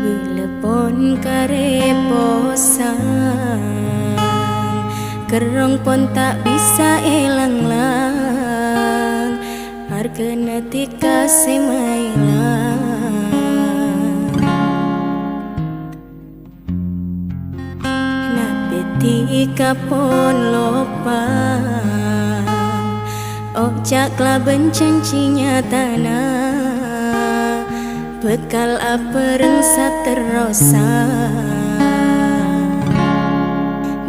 Belepon kareposan, kerong pon tak bisa elang-lang, harga netika semailang. Napetika pon lopang, ojak bencancinya tanah, bekal apa rengsa terosa.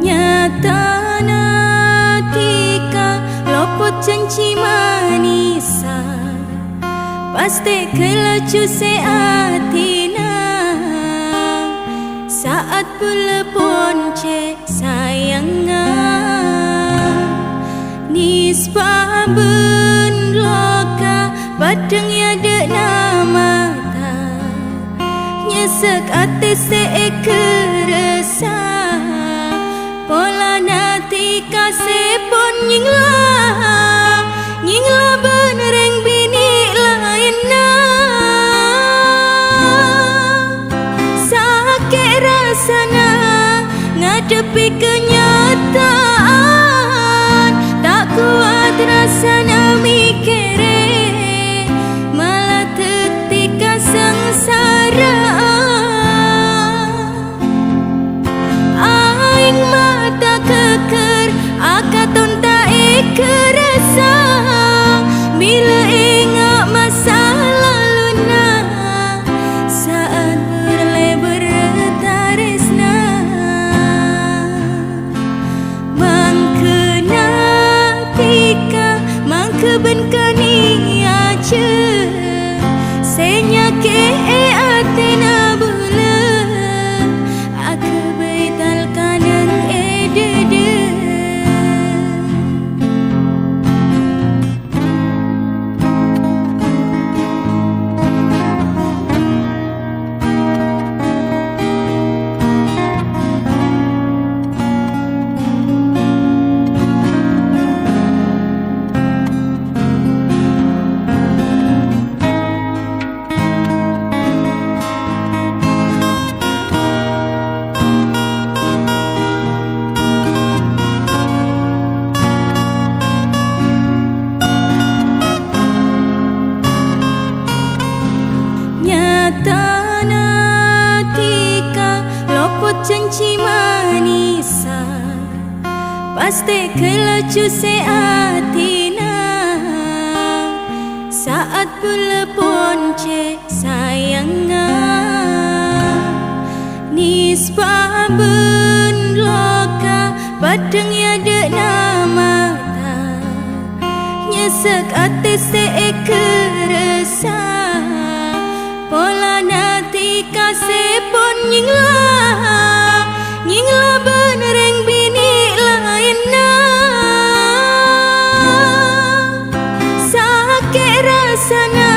Nyata natika lopot janji manisa, pasti kelacu seatina. Saat belepon cek sayangnya, nispa ben loka padang ya dek nama nyesek ate sekeresa, pola natika sepon nyingla benereng bini lain na. Sakit rasana ngadepi kenyataan, tak kuat rasana mikire, malah tetika sengsara. Aing mata keker akaton tak kerasa, bila ingat masa laluna, saat berlebar taresna. Mangkena tika mangke ben kani aja, senyake atena bula, aku betal kanan edede. Janji manisa, pasti kelacu seatina. Saat belepon cek sayangnya, nispa ben loka padang ya dek nama nyesek ate sekeresa, pola natika sepon nyingla benereng bini lain na. Sakit rasana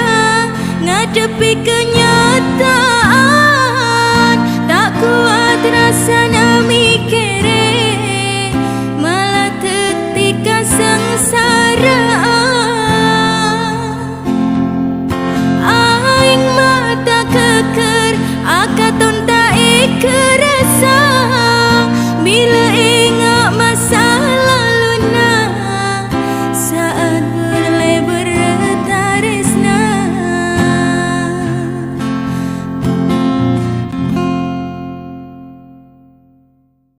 ngadepi kenyataan, tak kuat rasana mikir,